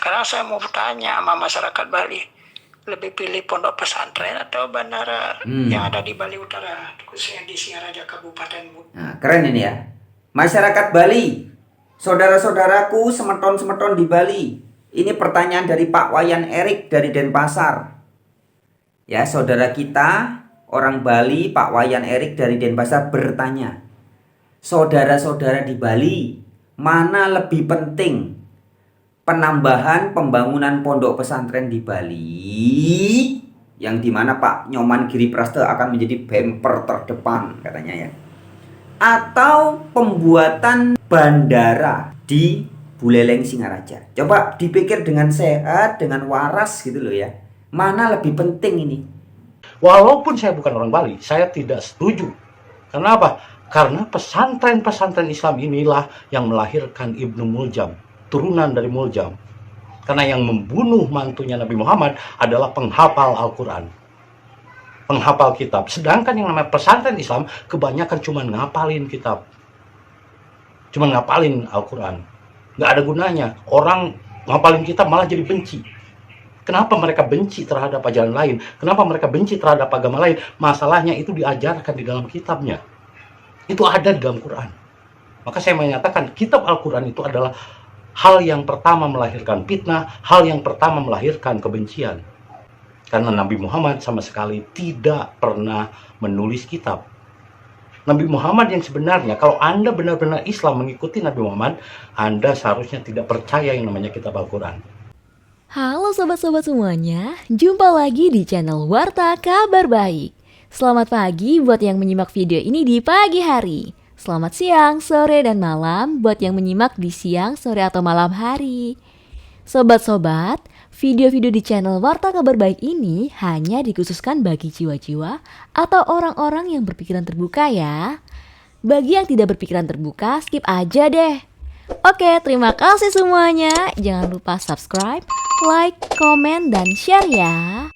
sekarang saya mau bertanya sama masyarakat Bali, lebih pilih pondok pesantren atau bandara yang ada di Bali Utara, khususnya di Singaraja Kabupaten. Nah, keren ini ya. Masyarakat Bali, saudara-saudaraku semeton-semeton di Bali. Ini pertanyaan dari Pak Wayan Erik dari Denpasar. Ya, saudara kita orang Bali, Pak Wayan Erik dari Denpasar bertanya, saudara-saudara di Bali, mana lebih penting? Penambahan pembangunan pondok pesantren di Bali, yang dimana Pak Nyoman Giriprasta akan menjadi bemper terdepan katanya ya, atau pembuatan bandara di Buleleng Singaraja. Coba dipikir dengan sehat, dengan waras gitu loh ya. Mana lebih penting ini? Walaupun saya bukan orang Bali, saya tidak setuju. Kenapa? Karena pesantren-pesantren Islam inilah yang melahirkan Ibnu Muljam, turunan dari Muljam. Karena yang membunuh mantunya Nabi Muhammad adalah penghafal Al-Quran, penghafal kitab. Sedangkan yang namanya pesantren Islam kebanyakan cuma ngapalin kitab, cuma ngapalin Al-Quran. Nggak ada gunanya. Orang ngapalin kitab malah jadi benci. Kenapa mereka benci terhadap ajaran lain? Kenapa mereka benci terhadap agama lain? Masalahnya itu diajarkan di dalam kitabnya. Itu ada di dalam Quran. Maka saya menyatakan kitab Al-Quran itu adalah hal yang pertama melahirkan fitnah, hal yang pertama melahirkan kebencian. Karena Nabi Muhammad sama sekali tidak pernah menulis kitab. Nabi Muhammad yang sebenarnya, kalau Anda benar-benar Islam mengikuti Nabi Muhammad, Anda seharusnya tidak percaya yang namanya kitab Al-Quran. Halo sobat-sobat semuanya, jumpa lagi di channel Warta Kabar Baik. Selamat pagi buat yang menyimak video ini di pagi hari. Selamat siang, sore, dan malam buat yang menyimak di siang, sore, atau malam hari. Sobat-sobat, video-video di channel Warta Kabar Baik ini hanya dikhususkan bagi jiwa-jiwa atau orang-orang yang berpikiran terbuka ya. Bagi yang tidak berpikiran terbuka, skip aja deh. Oke, terima kasih semuanya. Jangan lupa subscribe, like, komen, dan share ya.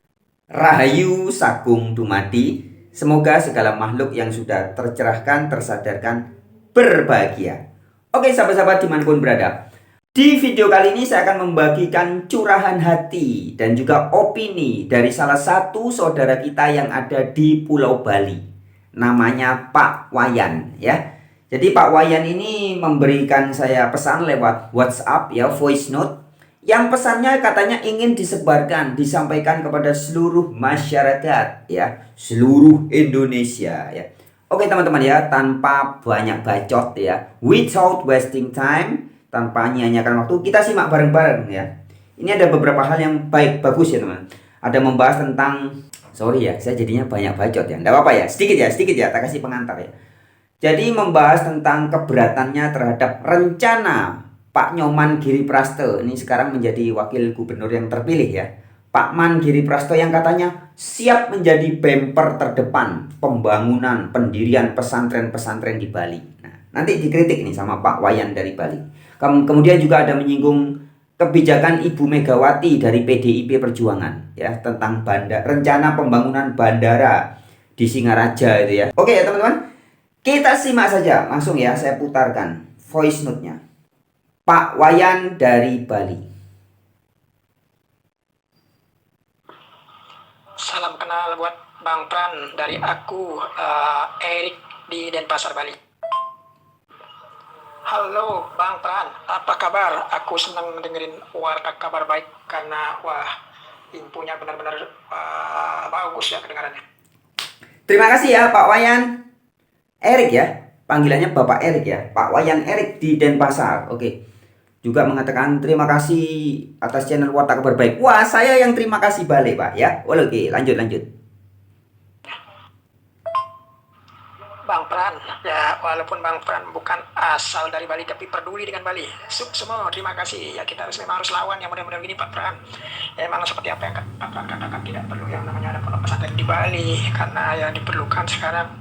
Rahayu Sagung Dumadi. Semoga segala makhluk yang sudah tercerahkan, tersadarkan, berbahagia. Oke sahabat-sahabat dimanapun berada, di video kali ini saya akan membagikan curahan hati dan juga opini dari salah satu saudara kita yang ada di Pulau Bali. Namanya Pak Wayan ya. Jadi Pak Wayan ini memberikan saya pesan lewat WhatsApp ya, voice note. Yang pesannya katanya ingin disebarkan, disampaikan kepada seluruh masyarakat ya, seluruh Indonesia ya. Oke teman-teman ya, tanpa banyak bacot ya, without wasting time, tanpa nyanyiakan waktu, kita simak bareng-bareng ya. Ini ada beberapa hal yang baik, bagus ya teman. Ada membahas tentang, sorry ya, saya jadinya banyak bacot ya. Nggak apa-apa ya, sedikit ya, tak kasih pengantar ya. Jadi membahas tentang keberatannya terhadap rencana Pak Nyoman Giriprasta, ini sekarang menjadi wakil gubernur yang terpilih ya, Pak Man Giriprasta, yang katanya siap menjadi bemper terdepan pembangunan pendirian pesantren-pesantren di Bali. Nah, nanti dikritik nih sama Pak Wayan dari Bali. Kemudian juga ada menyinggung kebijakan Ibu Megawati dari PDIP Perjuangan ya, tentang rencana pembangunan bandara di Singaraja itu ya. Oke ya teman-teman, kita simak saja langsung ya, saya putarkan voice note-nya Pak Wayan dari Bali. Salam kenal buat Bang Pran dari aku, Erik di Denpasar, Bali. Halo Bang Pran, apa kabar? Aku senang dengerin Warta Kabar Baik karena wah, infonya benar-benar bagus ya kedengarannya. Terima kasih ya Pak Wayan Erik ya, panggilannya Bapak Erik ya, Pak Wayan Erik di Denpasar. Oke. Juga mengatakan terima kasih atas channel Warta Kabar Baik. Wah, saya yang terima kasih balik Pak ya. Oke, lanjut. Bang Pran, ya walaupun Bang Pran bukan asal dari Bali tapi peduli dengan Bali. Semua terima kasih ya, kita memang harus lawan yang model-model gini Pak Pran. Ya, emang seperti apa yang Pak Pran katakan, tidak perlu yang namanya ada pondok pesantren di Bali, karena yang diperlukan sekarang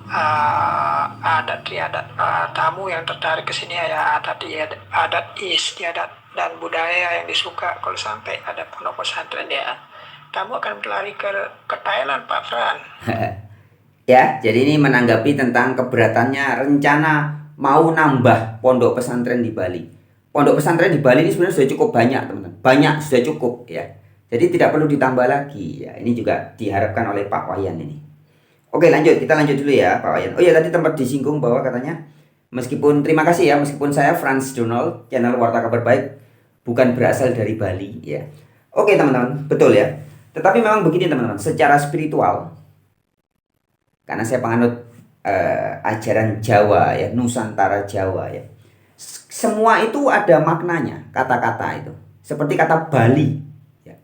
adat istiadat, tamu yang tertarik ke sini ya, adat istiadat dan budaya yang disuka. Kalau sampai ada pondok pesantren ya, kamu akan berlari ke Thailand Pak Fran. Ya, jadi ini menanggapi tentang keberatannya rencana mau nambah pondok pesantren di Bali. Pondok pesantren di Bali ini sebenarnya sudah cukup banyak teman-teman. banyak, sudah cukup ya. Jadi tidak perlu ditambah lagi ya. Ini juga diharapkan oleh Pak Wayan ini. Oke, lanjut, kita lanjut dulu ya Pak Wayan. Oh ya, tadi tempat disinggung bahwa katanya meskipun, terima kasih ya, meskipun saya Franz Donald, channel Warta Kabar Baik, bukan berasal dari Bali ya. Oke teman-teman, betul ya. Tetapi memang begini teman-teman, secara spiritual, karena saya penganut ajaran Jawa ya, Nusantara Jawa ya, semua itu ada maknanya, kata-kata itu. Seperti kata Bali ya.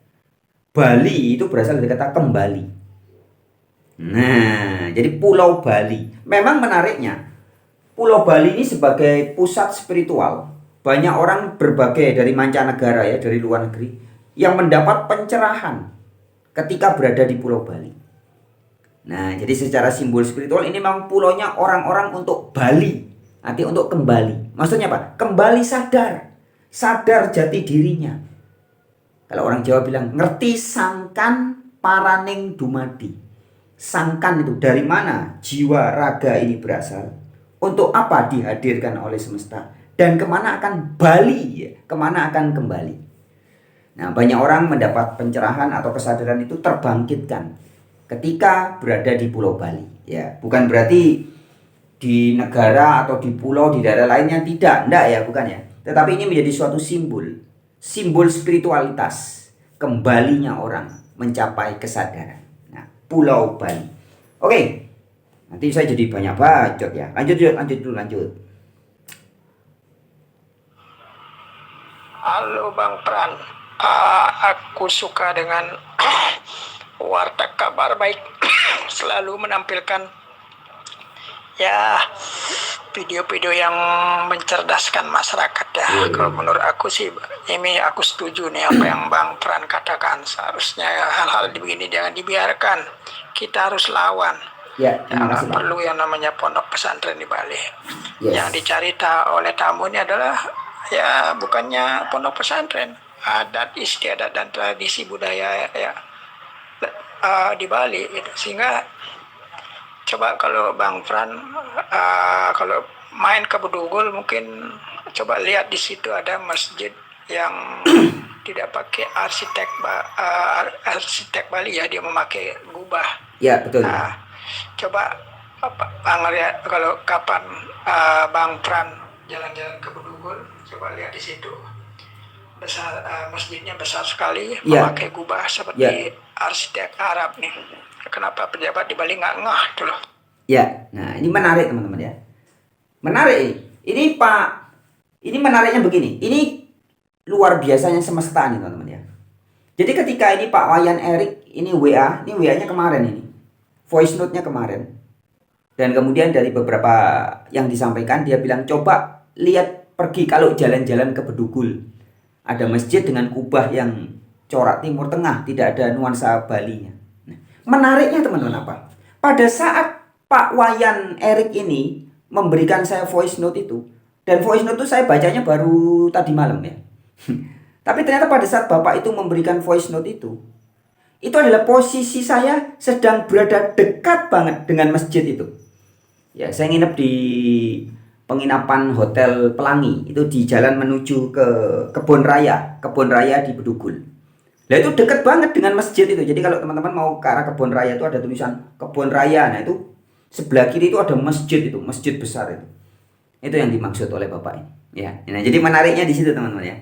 Bali itu berasal dari kata kembali. Nah, jadi Pulau Bali. Memang menariknya, Pulau Bali ini sebagai pusat spiritual, banyak orang berbagai dari mancanegara ya, dari luar negeri, yang mendapat pencerahan ketika berada di Pulau Bali. Nah, jadi secara simbol spiritual ini memang pulaunya orang-orang untuk Bali, arti untuk kembali. Maksudnya apa? Kembali sadar, sadar jati dirinya. Kalau orang Jawa bilang, ngerti sangkan paraning dumadi. Sangkan itu dari mana jiwa raga ini berasal, untuk apa dihadirkan oleh semesta, dan kemana akan bali, kemana akan kembali. Nah, banyak orang mendapat pencerahan atau kesadaran itu terbangkitkan ketika berada di Pulau Bali ya. Bukan berarti di negara atau di pulau di daerah lainnya tidak, enggak ya, bukan ya. Tetapi ini menjadi suatu simbol spiritualitas, kembalinya orang mencapai kesadaran. Nah, Pulau Bali. Oke, nanti saya jadi banyak bacot ya. Lanjut. Halo Bang Pran, aku suka dengan Warta Kabar Baik selalu menampilkan ya video-video yang mencerdaskan masyarakat ya. Kalau menurut aku sih ini aku setuju nih apa yang Bang Pran katakan. Seharusnya hal-hal begini jangan dibiarkan. Kita harus lawan. Ya, terima Jangan kasih, Pak. perlu yang namanya pondok pesantren di Bali. Yes. Yang dicari oleh tamu ini adalah ya bukannya pondok pesantren, adat istiadat dan tradisi budaya ya di Bali gitu. Sehingga coba kalau Bang Fran kalau main ke Bedugul mungkin coba lihat di situ ada masjid yang tidak pakai arsitek Bali ya, dia memakai gubah. Ya, betul. Nah, coba Bang lihat kalau kapan Bang Pran jalan-jalan ke Bedugul, coba lihat di situ. Besar, masjidnya besar sekali, Ya. memakai gubah seperti Ya. arsitek Arab nih. Kenapa pejabat di Bali nggak ngeh tuh loh? Ya, nah ini menarik teman-teman ya. Menarik ini. Ini Pak, ini menariknya begini. Ini luar biasanya semesta nih teman-teman ya. Jadi ketika ini Pak Wayan Erik ini WA-nya kemarin ini. Voice note-nya kemarin. Dan kemudian dari beberapa yang disampaikan dia bilang coba lihat pergi kalau jalan-jalan ke Bedugul. Ada masjid dengan kubah yang corak timur tengah, tidak ada nuansa Balinya. Nah, menariknya teman-teman apa? Pada saat Pak Wayan Erik ini memberikan saya voice note itu, dan voice note itu saya bacanya baru tadi malam ya. Tapi ternyata pada saat Bapak itu memberikan voice note itu adalah posisi saya sedang berada dekat banget dengan masjid itu. Ya, saya nginep di penginapan Hotel Pelangi, itu di jalan menuju ke Kebon Raya di Bedugul. Nah, itu dekat banget dengan masjid itu. Jadi kalau teman-teman mau ke arah Kebon Raya itu ada tulisan Kebon Raya. Nah, itu sebelah kiri itu ada masjid itu, masjid besar itu. Itu yang dimaksud oleh Bapak ini. Ya. Nah, jadi menariknya di situ teman-teman ya.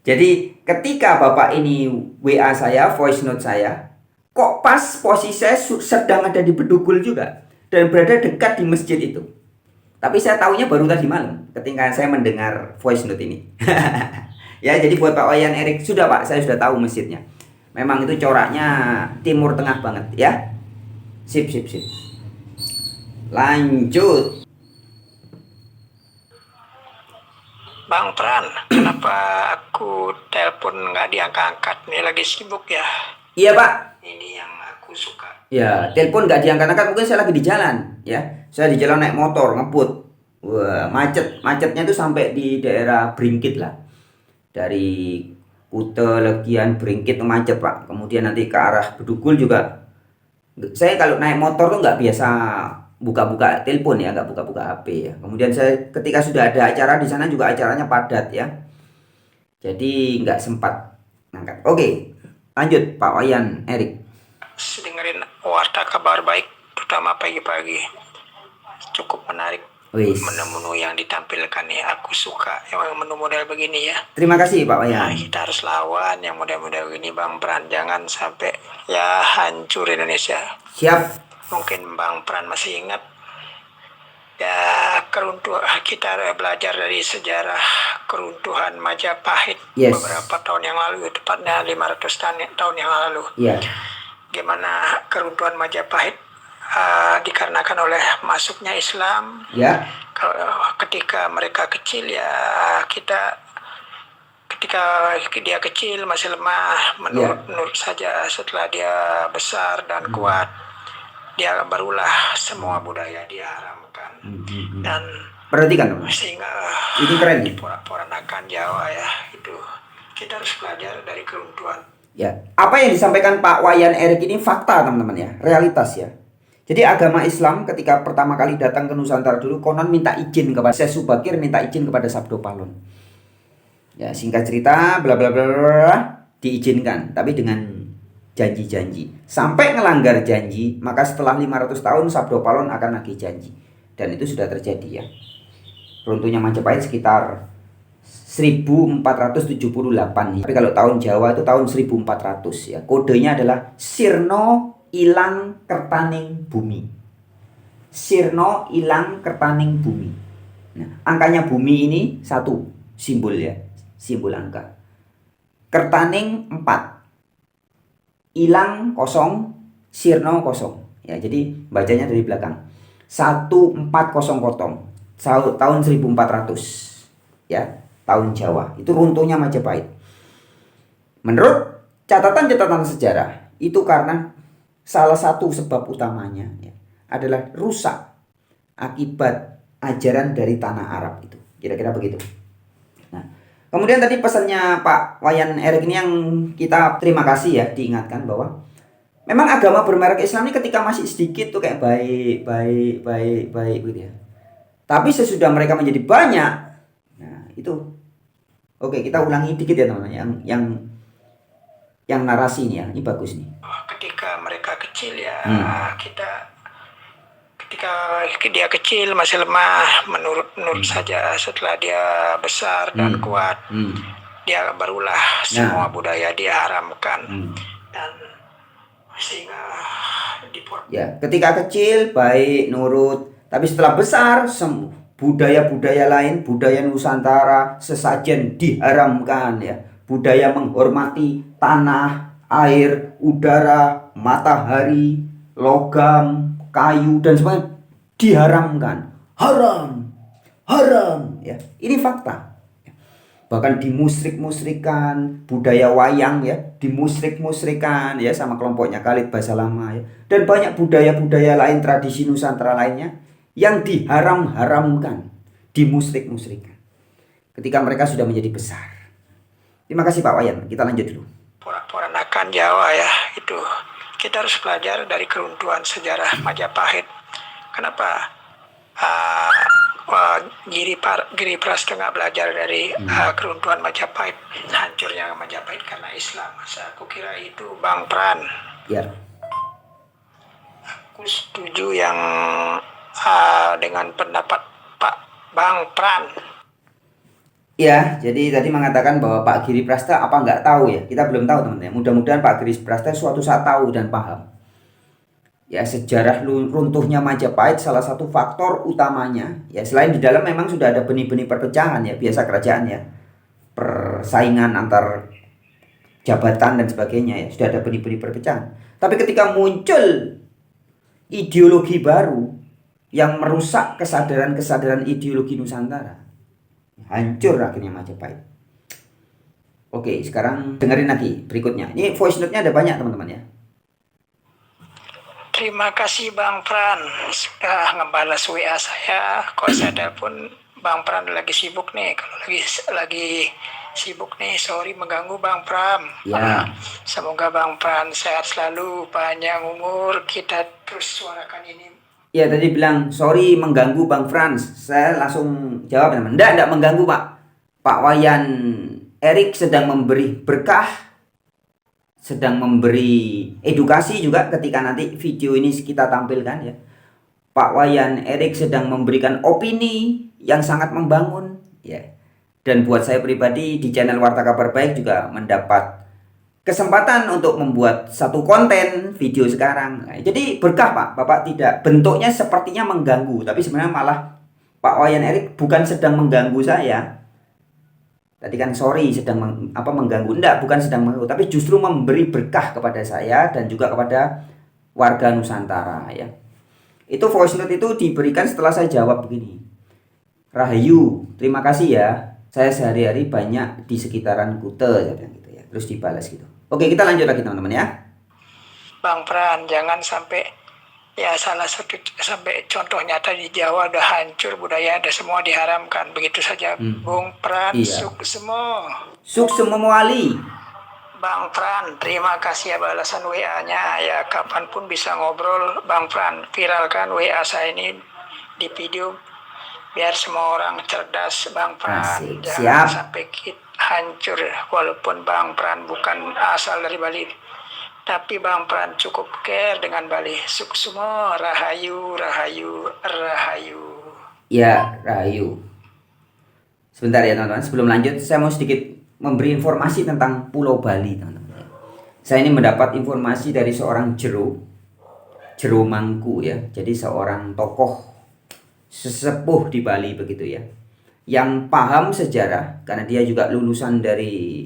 Jadi ketika Bapak ini WA saya, voice note saya, kok pas posisi saya sedang ada di Bedugul juga dan berada dekat di masjid itu. Tapi saya tahunya baru tadi malam ketika saya mendengar voice note ini. Ya, jadi buat Pak Wayan Erik, sudah Pak, saya sudah tahu masjidnya. Memang itu coraknya timur tengah banget ya. Sip. Lanjut. Bang Pran, kenapa aku telepon nggak diangkat-angkat nih, lagi sibuk ya? Iya Pak. Ini yang aku suka. Ya, telepon nggak diangkat-angkat, mungkin saya lagi di jalan ya. Saya di jalan naik motor, ngebut. Wah, macetnya itu sampai di daerah Bringkit lah. Dari Kute, Legian, Bringkit macet Pak. Kemudian nanti ke arah Bedugul juga. Saya kalau naik motor tuh nggak biasa buka-buka telepon ya, nggak buka-buka HP ya. Kemudian saya ketika sudah ada acara di sana juga acaranya padat ya. Jadi nggak sempat ngangkat. Oke, lanjut Pak Wayan Erik. Dengerin warta kabar baik, terutama pagi-pagi. Cukup menarik. Wis. Menu-menu yang ditampilkan nih, aku suka yang menu model begini ya. Terima kasih Pak Nah, Wayan. kita harus lawan yang model-model begini Bang Pran. Jangan sampai ya hancur Indonesia. Siap. Mungkin Bang Pran masih ingat ya keruntuhan, kita belajar dari sejarah keruntuhan Majapahit Yes. beberapa tahun yang lalu, tepatnya 500 tahun yang lalu. Iya. Gimana keruntuhan Majapahit dikarenakan oleh masuknya Islam. Ya. Ketika mereka kecil ya ketika dia kecil masih lemah, menurut saja setelah dia besar dan kuat, dia barulah semua budaya diharamkan. Dan Perhatikan teman. sehingga Ini keren di nih. porak-porandakan Jawa ya, itu kita harus belajar dari keruntuhan. Ya, apa yang disampaikan Pak Wayan Erik ini fakta teman-teman ya, realitas ya. Jadi agama Islam ketika pertama kali datang ke Nusantara dulu, konon minta izin kepada Syekh Subakir, minta izin kepada Sabdo Palon. Ya, singkat cerita, bla bla bla bla, diizinkan, tapi dengan janji-janji. Sampai ngelanggar janji, maka setelah 500 tahun Sabdo Palon akan nagih janji. Dan itu sudah terjadi ya. Runtuhnya Majapahit sekitar 1478. Tapi kalau tahun Jawa itu tahun 1400 ya. Kodenya adalah Sirno Ilang Kertaning Bumi. Sirno Ilang Kertaning Bumi. Nah, angkanya bumi ini 1 simbol ya, simbol angka. Kertaning 4. Ilang 0, Sirno 0. Ya, jadi bacanya dari belakang. 1400 tahun 1400 ya, tahun Jawa. Itu runtuhnya Majapahit. Menurut catatan-catatan sejarah, itu karena salah satu sebab utamanya ya, adalah rusak akibat ajaran dari tanah Arab itu. Kira-kira begitu. Nah, kemudian tadi pesannya Pak Wayan Erik ini yang kita terima kasih ya, diingatkan bahwa memang agama bermerek Islam ini ketika masih sedikit tuh kayak baik gitu ya. Tapi sesudah mereka menjadi banyak, nah itu. Oke, kita ulangi dikit ya teman-teman yang narasi ini ya. Ini bagus nih. Ketika mereka kecil ya, ketika dia kecil masih lemah, menurut saja setelah dia besar dan kuat, dia barulah semua budaya diharamkan. Dan sehingga ya, ketika kecil baik nurut, tapi setelah besar budaya-budaya lain, budaya Nusantara, sesajen diharamkan ya. Budaya menghormati tanah, air, udara, matahari, logam, kayu dan sebagainya diharamkan. Haram ya. Ini fakta. Bahkan dimusrik-musrikan, budaya wayang ya, dimusrik-musrikan ya sama kelompoknya Khalid Basalamah ya. Dan banyak budaya-budaya lain, tradisi Nusantara lainnya yang diharamkan, dimusrik-musrikan ketika mereka sudah menjadi besar. Terima kasih Pak Wayan. Kita lanjut dulu. Porak-porandakan Jawa ya, itu kita harus belajar dari keruntuhan sejarah Majapahit. Kenapa? Giri Prasta nggak belajar dari keruntuhan Majapahit, hancurnya Majapahit karena Islam. Aku kira itu Bang Pran. Ya. Aku setuju yang dengan pendapat Pak Bang Pran. Ya, jadi tadi mengatakan bahwa Pak Giri Prasta apa nggak tahu ya? Kita belum tahu teman-teman. Mudah-mudahan Pak Giri Prasta suatu saat tahu dan paham. Ya, sejarah runtuhnya Majapahit salah satu faktor utamanya. Ya, selain di dalam memang sudah ada benih-benih perpecahan ya, biasa kerajaan ya. Persaingan antar jabatan dan sebagainya ya, sudah ada benih-benih perpecahan. Tapi ketika muncul ideologi baru yang merusak kesadaran ideologi Nusantara, hancur akhirnya Majapahit. Oke, sekarang dengerin lagi berikutnya. Ini voice note-nya ada banyak teman-teman ya. Terima kasih Bang Pran sudah ngebalas WA saya. Kalau saya telepon Bang Pran lagi sibuk nih. Kalau lagi sibuk nih, sorry mengganggu Bang Pram. Ya. Semoga Bang Pran sehat selalu, panjang umur. Kita terus suarakan ini. Ya, tadi bilang sorry mengganggu Bang Frans. Saya langsung jawab teman. Enggak mengganggu Pak. Pak Wayan Erik sedang memberi berkah sedang memberi edukasi juga ketika nanti video ini kita tampilkan ya. Pak Wayan Erik sedang memberikan opini yang sangat membangun ya. Dan buat saya pribadi di channel Warta Kabar Baik juga mendapat kesempatan untuk membuat satu konten video sekarang. Nah, jadi berkah Pak, Bapak tidak, bentuknya sepertinya mengganggu, tapi sebenarnya malah Pak Wayan Erik bukan sedang mengganggu saya. Tadi kan sorry sedang mengganggu, enggak, bukan sedang mengganggu, tapi justru memberi berkah kepada saya dan juga kepada warga Nusantara ya. Itu voice note itu diberikan setelah saya jawab begini. Rahayu, terima kasih ya. Saya sehari-hari banyak di sekitaran Kute, saya bilang gitu ya. Terus dibalas gitu. Oke, kita lanjut lagi teman-teman ya. Bang Pran, jangan sampai ya salah satu sampai contoh nyata di Jawa udah hancur budaya, ada semua diharamkan begitu saja. Bung Pran, Iya. Suksemo. Suksemo Wali. Bang Pran, terima kasih ya balasan WA-nya. Ya kapanpun bisa ngobrol. Bang Pran, viralkan WA saya ini di video biar semua orang cerdas. Bang Pran, Asik, jangan siap. sampai kita hancur. Walaupun Bang Pran bukan asal dari Bali, tapi Bang Pran cukup care dengan Bali. Suksemo, rahayu, rahayu, rahayu. Ya, Rahayu. Sebentar ya teman-teman, sebelum lanjut saya mau sedikit memberi informasi tentang Pulau Bali teman-teman. Saya ini mendapat informasi dari seorang Jero Mangku ya. Jadi seorang tokoh sesepuh di Bali begitu ya, yang paham sejarah karena dia juga lulusan dari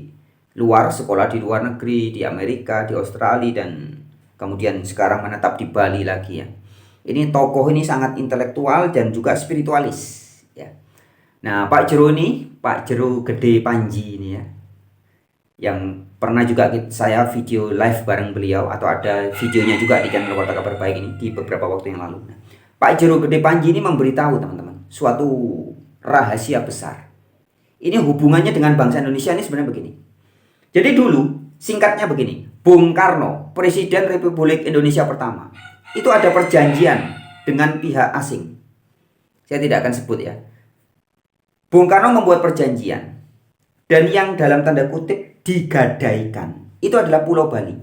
luar, sekolah di luar negeri, di Amerika, di Australia, dan kemudian sekarang menetap di Bali lagi ya. Ini tokoh ini sangat intelektual dan juga spiritualis ya. Nah, Pak Jero ini, Pak Jero Gede Panji ini ya, yang pernah juga saya video live bareng beliau, atau ada videonya juga di channel Warta Kabar Baik ini di beberapa waktu yang lalu. Nah, Pak Jero Gede Panji ini memberitahu teman-teman suatu rahasia besar. Ini hubungannya dengan bangsa Indonesia ini sebenarnya begini. Jadi dulu singkatnya begini, Bung Karno, Presiden Republik Indonesia pertama, itu ada perjanjian dengan pihak asing. Saya tidak akan sebut ya. Bung Karno membuat perjanjian, dan yang dalam tanda kutip digadaikan itu adalah Pulau Bali.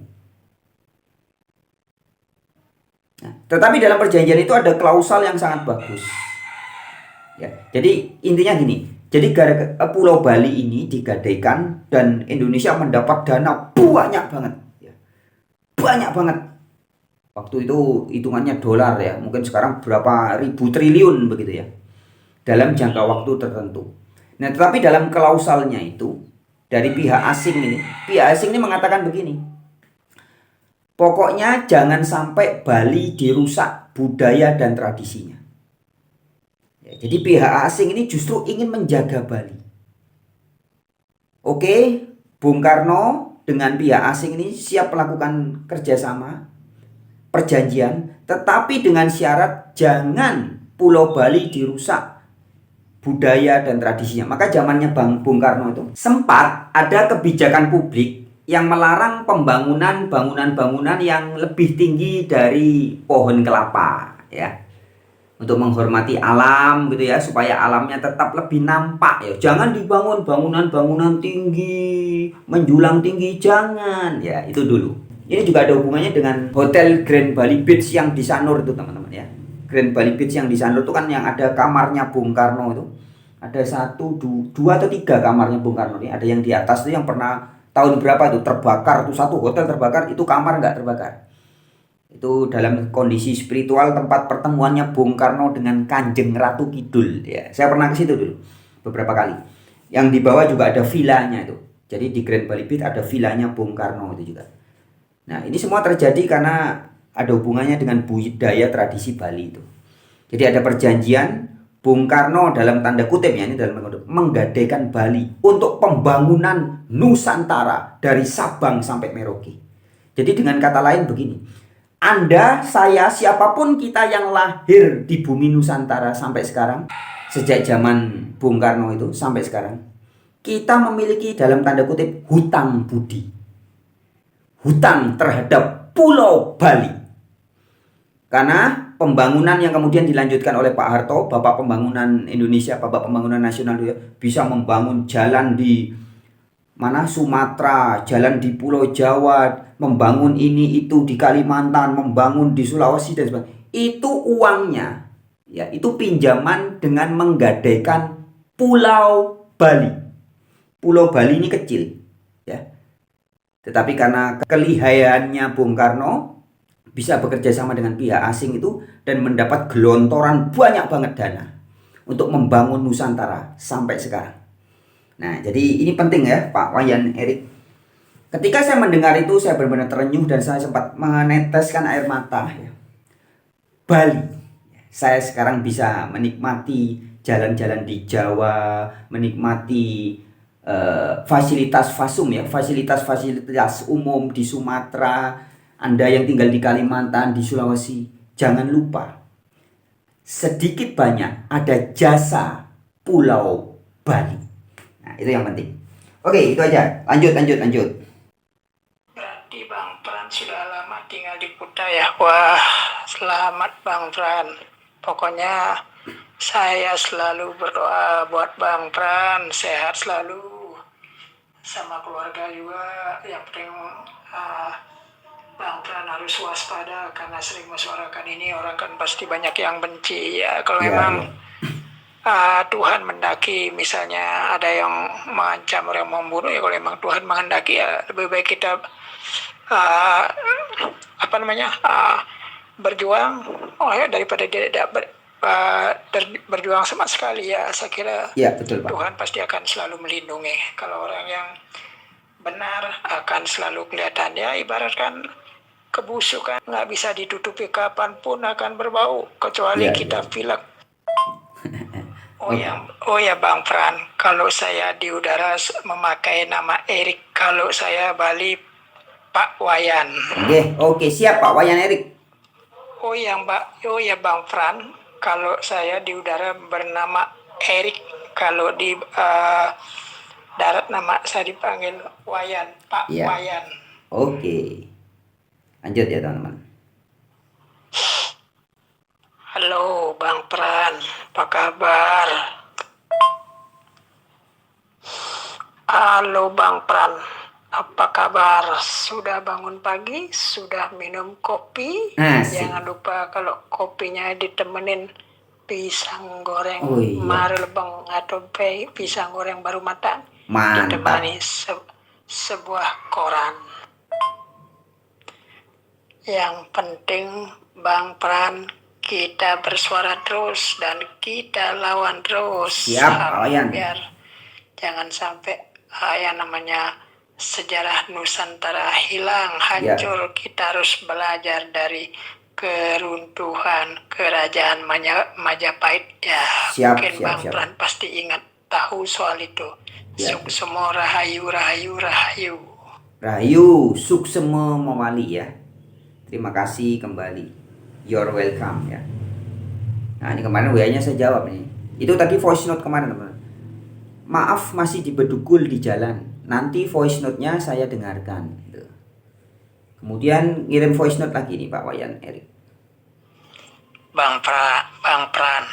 Nah, tetapi dalam perjanjian itu ada klausal yang sangat bagus. Ya, jadi intinya gini, jadi Pulau Bali ini digadaikan dan Indonesia mendapat dana banyak banget. Ya, banyak banget. Waktu itu hitungannya dolar ya, mungkin sekarang berapa ribu triliun begitu ya, dalam jangka waktu tertentu. Nah, tetapi dalam klausalnya itu dari pihak asing ini mengatakan begini, pokoknya jangan sampai Bali dirusak budaya dan tradisinya. Ya, jadi pihak asing ini justru ingin menjaga Bali. Oke, Bung Karno dengan pihak asing ini siap melakukan kerjasama, perjanjian, tetapi dengan syarat jangan Pulau Bali dirusak budaya dan tradisinya. Maka zamannya Bung Karno itu sempat ada kebijakan publik yang melarang pembangunan bangunan yang lebih tinggi dari pohon kelapa ya, untuk menghormati alam gitu ya, supaya alamnya tetap lebih nampak ya. Jangan dibangun bangunan tinggi, menjulang tinggi, jangan ya, itu dulu. Ini juga ada hubungannya dengan Hotel Grand Bali Beach yang di Sanur itu teman-teman ya. Grand Bali Beach yang di Sanur itu kan yang ada kamarnya Bung Karno itu. Ada 1, 2 atau 3 kamarnya Bung Karno ini. Ada yang di atas itu yang pernah tahun berapa itu terbakar, tuh satu hotel terbakar, itu kamar nggak terbakar. Itu dalam kondisi spiritual tempat pertemuannya Bung Karno dengan Kanjeng Ratu Kidul ya. Saya pernah ke situ dulu beberapa kali. Yang di bawah juga ada vilanya itu. Jadi di Grand Bali Beach ada vilanya Bung Karno itu juga. Nah, ini semua terjadi karena ada hubungannya dengan budaya tradisi Bali itu. Jadi ada perjanjian Bung Karno dalam tanda kutip ya, ini dalam tanda kutip, menggadaikan Bali untuk pembangunan Nusantara dari Sabang sampai Merauke. Jadi dengan kata lain begini, Anda, saya, siapapun kita yang lahir di bumi Nusantara sampai sekarang, sejak zaman Bung Karno itu sampai sekarang, kita memiliki dalam tanda kutip hutang budi, hutang terhadap Pulau Bali. Karena pembangunan yang kemudian dilanjutkan oleh Pak Harto, Bapak Pembangunan Indonesia, Bapak Pembangunan Nasional, bisa membangun jalan di mana Sumatera, jalan di Pulau Jawa, membangun ini itu di Kalimantan, membangun di Sulawesi dan sebagainya. Itu uangnya, ya, itu pinjaman dengan menggadaikan Pulau Bali. Pulau Bali ini kecil, ya. Tetapi karena kelihayannya Bung Karno bisa bekerja sama dengan pihak asing itu dan mendapat gelontoran banyak banget dana untuk membangun Nusantara sampai sekarang. Nah, jadi ini penting ya Pak Wayan Erik. Ketika saya mendengar itu saya benar-benar terenyuh dan saya sempat meneteskan air mata ya. Bali. Saya sekarang bisa menikmati jalan-jalan di Jawa, menikmati fasilitas fasum ya, fasilitas umum di Sumatera. Anda yang tinggal di Kalimantan, di Sulawesi, jangan lupa sedikit banyak ada jasa Pulau Bali. Nah, itu yang penting. Oke, itu aja. Lanjut. Berarti Bang Pran sudah lama tinggal di Kuta ya. Wah, selamat Bang Pran. Pokoknya saya selalu berdoa buat Bang Pran sehat selalu, sama keluarga juga. Yang penting Bang Pran harus waspada karena sering menyuarakan ini, orang kan pasti banyak yang benci ya. Kalau memang Tuhan mendaki, misalnya ada yang mengancam orang membunuh ya, kalau memang Tuhan menghendaki ya lebih baik kita berjuang ya daripada tidak berjuang sama sekali ya. Saya kira Ya, betul Pak. Tuhan pasti akan selalu melindungi. Kalau orang yang benar akan selalu kelihatan ya, ibaratkan kebusukan nggak bisa ditutupi, kapanpun akan berbau kecuali Ya, kita pilek. Oh ya Bang Pran, kalau saya di udara memakai nama Erik, kalau saya Bali Pak Wayan. Oke, siap Pak Wayan Erik. Oh ya Bang Pran, kalau saya di udara bernama Erik, kalau di darat nama saya dipanggil Wayan, Pak Ya. Wayan. Oke. Lanjut ya teman-teman. Halo Bang Pran, apa kabar? Halo Bang Pran, apa kabar? Sudah bangun pagi? Sudah minum kopi? Asik. Jangan lupa kalau kopinya ditemenin pisang goreng Oh iya. marlebeng atau pisang goreng baru matang. Mantap. Ditemani sebuah koran. Yang penting Bang Pran, kita bersuara terus dan kita lawan terus. Siap, Pak Wayan. Biar jangan sampai yang namanya sejarah Nusantara hilang, hancur. Kita harus belajar dari keruntuhan kerajaan Majapahit ya. Mungkin Bang Pran pasti ingat tahu soal itu. Ya. Suksemo rahayu. Rahayu suksemo mawali ya. Terima kasih kembali. You're welcome ya. Nah, ini kemarin WA-nya saya jawab nih. Itu tadi voice note kemarin teman-teman. Maaf masih dibedugul di jalan. Nanti voice note-nya saya dengarkan. Gitu. Kemudian ngirim voice note lagi nih Pak Wayan Erik. Bang Pran,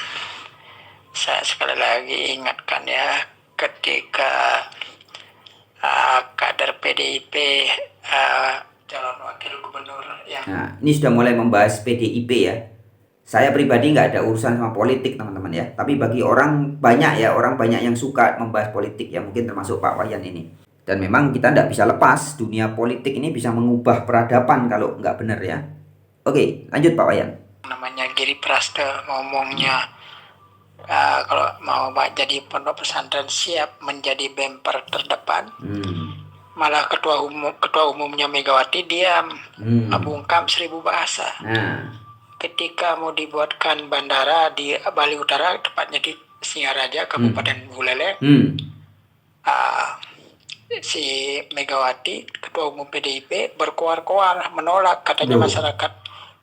saya sekali lagi ingatkan ya, ketika kader PDIP calon wakil gubernur yang... Nah, ini sudah mulai membahas PDIP ya. Saya pribadi nggak ada urusan sama politik teman-teman ya. Tapi bagi orang banyak yang suka membahas politik ya, mungkin termasuk Pak Wayan ini. Dan memang kita nggak bisa lepas, dunia politik ini bisa mengubah peradaban kalau nggak benar ya. Oke, lanjut Pak Wayan. Namanya Giri Praste ngomongnya, kalau mau jadi pondok pesantren siap menjadi bemper terdepan. Malah ketua umumnya Megawati diam, membungkam 1000 bahasa. Ketika mau dibuatkan bandara di Bali Utara, tepatnya di Singaraja, Kabupaten Buleleng, si Megawati, ketua umum PDIP, berkoar-koar menolak. Katanya masyarakat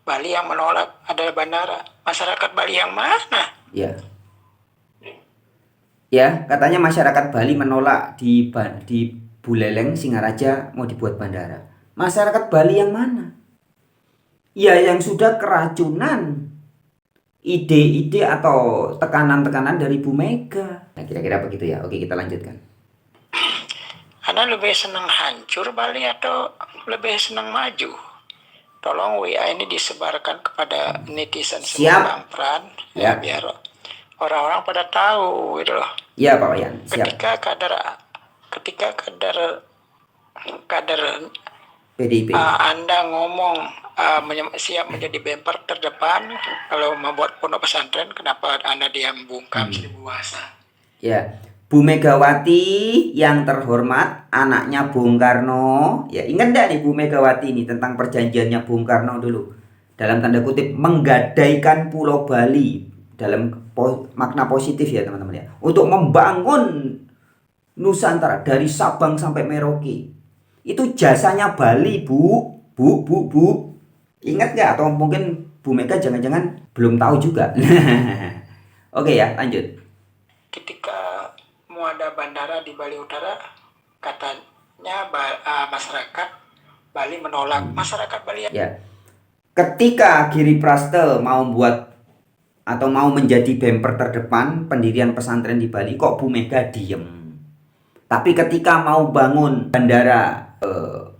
Bali yang menolak adalah bandara. Masyarakat Bali yang mana? Ya, katanya masyarakat Bali menolak di Buleleng, Singaraja mau dibuat bandara. Masyarakat Bali yang mana? Ya yang sudah keracunan ide-ide atau tekanan-tekanan dari Bu Mega. Nah, kira-kira begitu ya. Oke, kita lanjutkan. Anda lebih senang hancur Bali atau lebih senang maju? Tolong WA ini disebarkan kepada netizen semua Siap. Bang Pran, Ya. biar orang-orang pada tahu gitu loh. Iya Pak Wayan, siap. Ketika kader PDIP. Anda ngomong siap menjadi bemper terdepan kalau membuat pondok pesantren, kenapa Anda diam bungkam seribu bahasa? Ya, Bu Megawati yang terhormat, anaknya Bung Karno. Ya, ingat enggak nih Bu Megawati ini tentang perjanjiannya Bung Karno dulu. Dalam tanda kutip menggadaikan Pulau Bali dalam makna positif ya teman-teman ya. Untuk membangun Nusantara dari Sabang sampai Merauke. Itu jasanya Bali, Bu. Bu. Ingat nggak? Atau mungkin Bu Mega jangan-jangan belum tahu juga. Oke ya, lanjut. Ketika mau ada bandara di Bali Utara, katanya masyarakat Bali menolak. Masyarakat Bali Ya. Ketika Giri Praste mau buat atau mau menjadi bemper terdepan pendirian pesantren di Bali, kok Bu Mega diem. Tapi ketika mau bangun bandara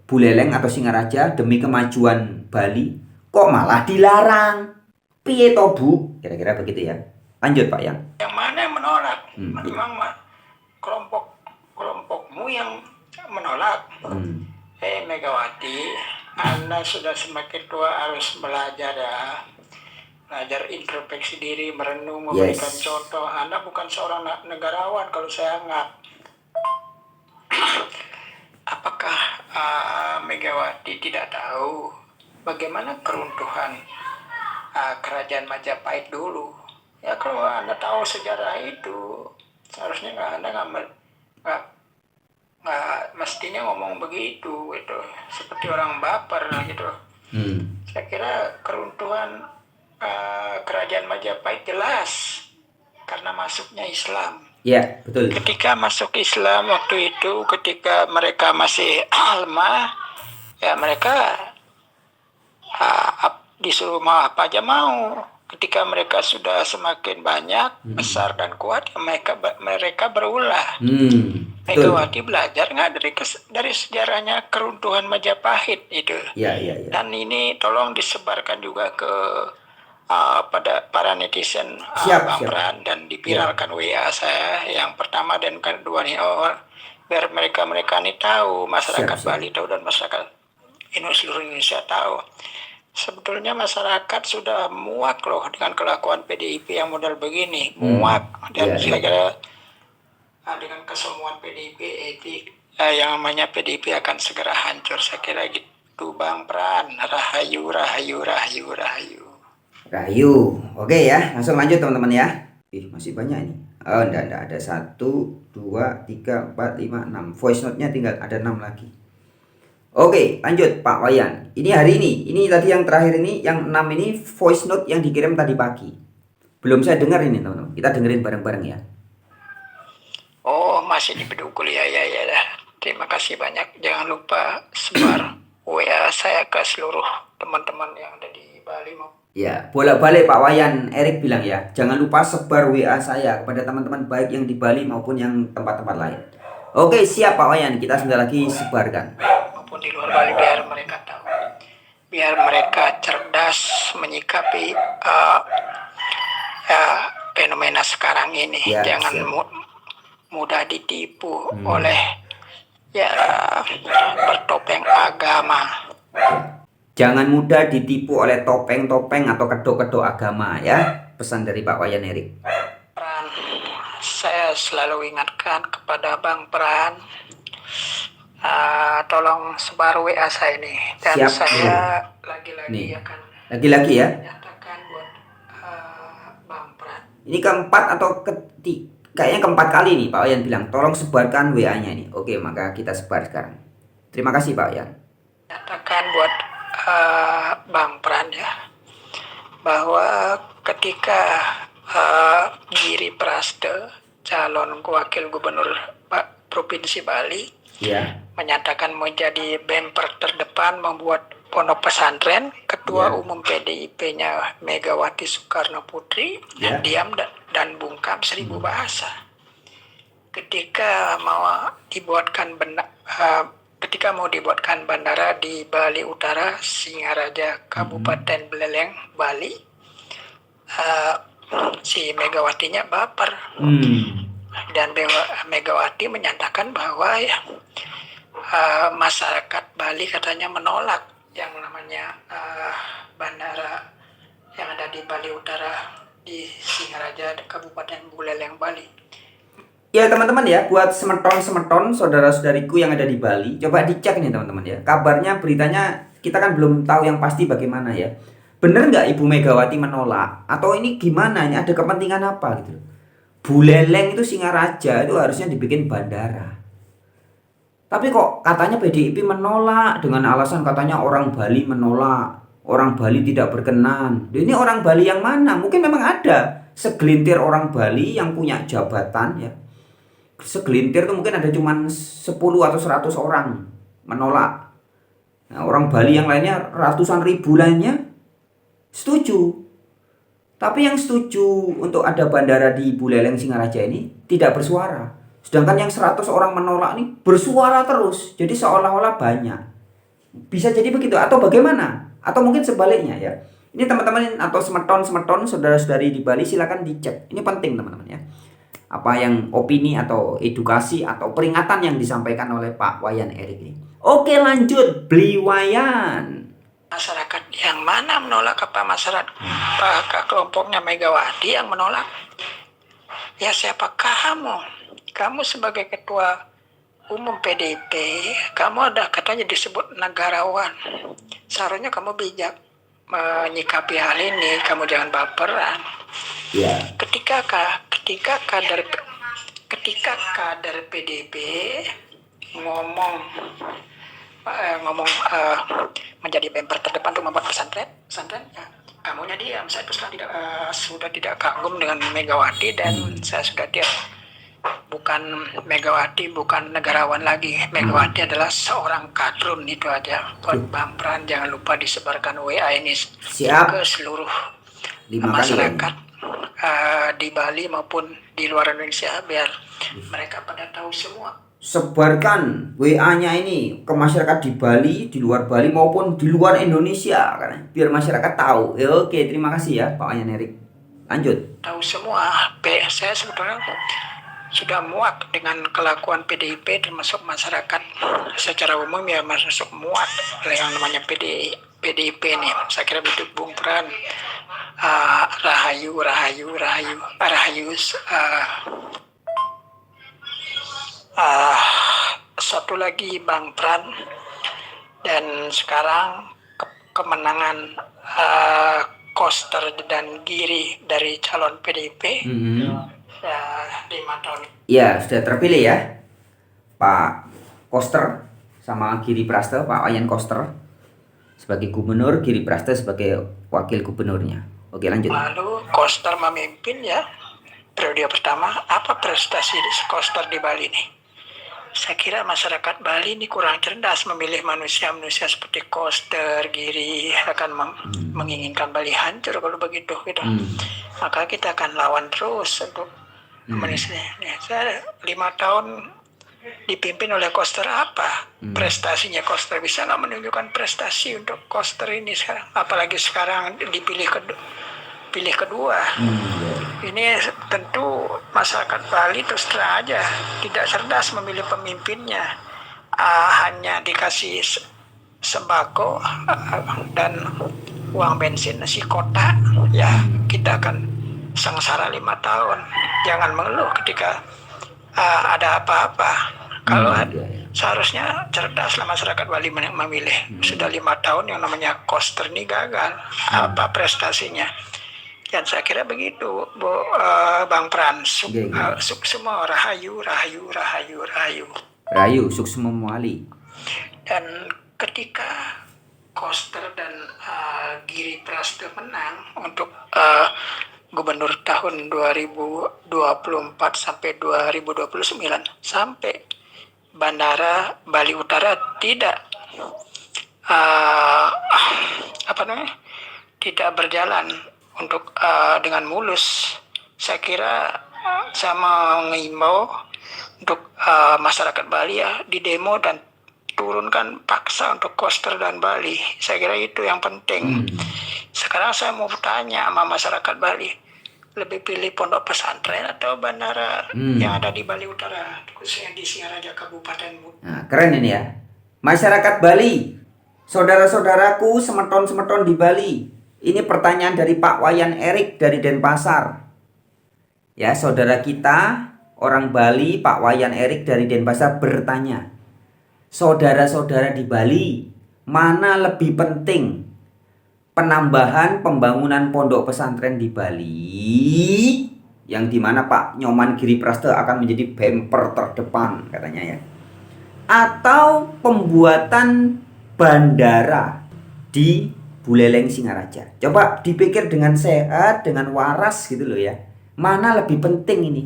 Buleleng atau Singaraja demi kemajuan Bali, kok malah dilarang. Piye to Bu? Kira-kira begitu ya. Lanjut Pak Yang. yang mana yang menolak? Memang kelompokmu yang menolak. Megawati, Anda sudah semakin tua, harus belajar ya. Belajar introspeksi diri, merenung, memberikan contoh. Anda bukan seorang negarawan kalau saya anggap. Apakah Megawati tidak tahu bagaimana keruntuhan kerajaan Majapahit dulu? Ya kalau Anda tahu sejarah itu, seharusnya Anda nggak mestinya ngomong begitu gitu, seperti orang baper gitu. Saya kira keruntuhan kerajaan Majapahit jelas karena masuknya Islam. Ya, betul. Ketika masuk Islam waktu itu, ketika mereka masih lemah, ya mereka disuruh mau apa aja mau. Ketika mereka sudah semakin banyak, besar dan kuat, ya mereka berulah. Megawati belajar nggak dari sejarahnya keruntuhan Majapahit itu. Ya. Dan ini tolong disebarkan juga ke pada para netizen Bang Pran, dan dipiralkan WA saya yang pertama dan kedua nih, biar mereka ini tahu, masyarakat Bali tahu dan masyarakat seluruh Indonesia tahu. Sebetulnya masyarakat sudah muak loh dengan kelakuan PDIP yang modal begini, muak. Dan saya kira dengan kesemuan PDIP yang namanya PDIP akan segera hancur. Saya kira gitu Bang Pran. Rahayu. Rahayu. Oke ya, langsung lanjut teman-teman ya. Masih banyak ini. Oh, enggak ada 1, 2, 3, 4, 5, 6. Voice note-nya tinggal ada 6 lagi. Oke, lanjut Pak Wayan. Ini hari ini tadi yang terakhir ini, yang 6 ini voice note yang dikirim tadi pagi. Belum saya dengar ini teman-teman. Kita dengerin bareng-bareng ya. Oh, masih di Bedugul ya. Terima kasih banyak. Jangan lupa sebar WA saya ke seluruh teman-teman yang ada di Bali. Ya, bolak-balik Pak Wayan Erik bilang ya, jangan lupa sebar WA saya kepada teman-teman baik yang di Bali maupun yang tempat-tempat lain. Oke, siap Pak Wayan, kita sudah lagi sebarkan. Maupun di luar Bali, biar mereka tahu, biar mereka cerdas menyikapi fenomena sekarang ini. Jangan mudah ditipu oleh bertopeng agama. Jangan mudah ditipu oleh topeng-topeng atau kedok-kedok agama ya. Pesan dari Pak Wayan Erik. Saya selalu ingatkan kepada Bang Pran, tolong sebar WA saya ini. Dan saya lagi-lagi akan ya nyatakan buat Bang Pran. Ini keempat atau kayaknya keempat kali nih Pak Wayan bilang tolong sebarkan WA-nya ini. Oke, maka kita sebar sekarang. Terima kasih Pak Wayan. Nyatakan buat Bang Pran ya, bahwa ketika Giri Praste, calon wakil gubernur Provinsi Bali, menyatakan menjadi bemper terdepan membuat pondok pesantren, Ketua Umum PDIP-nya Megawati Soekarno Putri diam dan bungkam seribu bahasa. ketika mau dibuatkan bandara di Bali Utara, Singaraja, Kabupaten Buleleng, Bali, si Megawatinya baper. Dan Megawati menyatakan bahwa masyarakat Bali katanya menolak yang namanya bandara yang ada di Bali Utara di Singaraja, Kabupaten Buleleng, Bali. Ya teman-teman ya, buat semeton-semeton saudara-saudariku yang ada di Bali, coba dicek nih teman-teman ya. Kabarnya, beritanya kita kan belum tahu yang pasti bagaimana ya. Bener nggak Ibu Megawati menolak? Atau ini gimana? Ini ada kepentingan apa gitu? Buleleng itu Singaraja itu harusnya dibikin bandara. Tapi kok katanya PDIP menolak dengan alasan katanya orang Bali menolak. Orang Bali tidak berkenan. Ini orang Bali yang mana? Mungkin memang ada segelintir orang Bali yang punya jabatan ya. Segelintir tuh mungkin ada cuman 10 atau 100 orang menolak. Nah, orang Bali yang lainnya ratusan ribu lainnya setuju. Tapi yang setuju untuk ada bandara di Buleleng Singaraja ini tidak bersuara. Sedangkan yang 100 orang menolak nih bersuara terus. Jadi seolah-olah banyak. Bisa jadi begitu atau bagaimana? Atau mungkin sebaliknya ya. Ini teman-teman atau semeton-semeton saudara-saudari di Bali silakan dicek. Ini penting teman-teman ya. Apa yang opini atau edukasi atau peringatan yang disampaikan oleh Pak Wayan Erik ini. Oke lanjut, Bli Wayan. Masyarakat yang mana menolak? Apa masyarakat kelompoknya Megawati yang menolak? Ya siapakah kamu? Kamu sebagai ketua umum PDIP, kamu ada katanya disebut negarawan. Seharusnya kamu bijak menyikapi hal ini, kamu jangan baperan. Ya. Ketika kader PDIP ngomong menjadi member terdepan untuk membuat pesantren ya, kamunya diam. Saya sudah tidak kagum dengan Megawati dan saya sudah diam. Bukan Megawati, bukan negarawan lagi. Megawati adalah seorang kadrun, itu aja. Buat Bang Pran jangan lupa disebarkan WA ini ke seluruh masyarakat di Bali maupun di luar Indonesia biar mereka pada tahu semua. Sebarkan WA-nya ini ke masyarakat di Bali, di luar Bali maupun di luar Indonesia kan, biar masyarakat tahu. Ya, oke, terima kasih ya Pak Wayan Erik. Lanjut. Tahu semua. Saya sebetulnya sudah muak dengan kelakuan PDIP termasuk masyarakat secara umum ya, masuk muak yang namanya PDIP ini. Saya kira begitu Bung Pran. Rahayu. Satu lagi Bang Pran, dan sekarang kemenangan Koster dan Giri dari calon PDIP 5 tahun. Ya sudah terpilih ya Pak Koster sama Giri Praste, Pak Wayan Koster sebagai gubernur, Giri Praste sebagai wakil gubernurnya. Oke lanjut. Lalu Koster memimpin ya periode pertama. Apa prestasi Koster di Bali nih? Saya kira masyarakat Bali ini kurang cerdas memilih manusia-manusia seperti Koster, Giri akan menginginkan Bali hancur kalau begitu gitu. Maka kita akan lawan terus untuk manusia. Saya 5 tahun dipimpin oleh Koster, apa prestasinya Koster? Bisa nggak menunjukkan prestasi untuk Koster ini sekarang? Apalagi sekarang dipilih kedua. Ini tentu masyarakat Bali terus terang aja tidak cerdas memilih pemimpinnya. Hanya dikasih sembako dan uang bensin nasi kotak, ya kita akan sengsara 5 tahun. Jangan mengeluh ketika ada apa-apa. Kalau seharusnya cerdaslah masyarakat Bali memilih. Sudah 5 tahun yang namanya Koster ini gagal. Apa prestasinya? Dan saya kira begitu, Bang Pran. Suksma Rahayu. Rahayu Suksma Muali. Dan ketika Koster dan Giri Praste menang untuk gubernur tahun 2024 sampai 2029, sampai Bandara Bali Utara tidak tidak berjalan untuk dengan mulus. Saya kira saya mengimbau untuk masyarakat Bali ya di demo dan turunkan paksa untuk Koster dan Bali. Saya kira itu yang penting. Sekarang saya mau tanya sama masyarakat Bali, lebih pilih pondok pesantren atau bandara yang ada di Bali Utara, khususnya di Singaraja Kabupaten Bud. Nah, keren ini ya. Masyarakat Bali, saudara-saudaraku semeton-semeton di Bali. Ini pertanyaan dari Pak Wayan Erik dari Denpasar. Ya, saudara kita orang Bali, Pak Wayan Erik dari Denpasar bertanya, saudara-saudara di Bali, mana lebih penting? Penambahan pembangunan pondok pesantren di Bali, yang dimana Pak Nyoman Giripraste akan menjadi bemper terdepan katanya ya, atau pembuatan bandara di Buleleng Singaraja. Coba dipikir dengan sehat, dengan waras gitu loh ya, mana lebih penting ini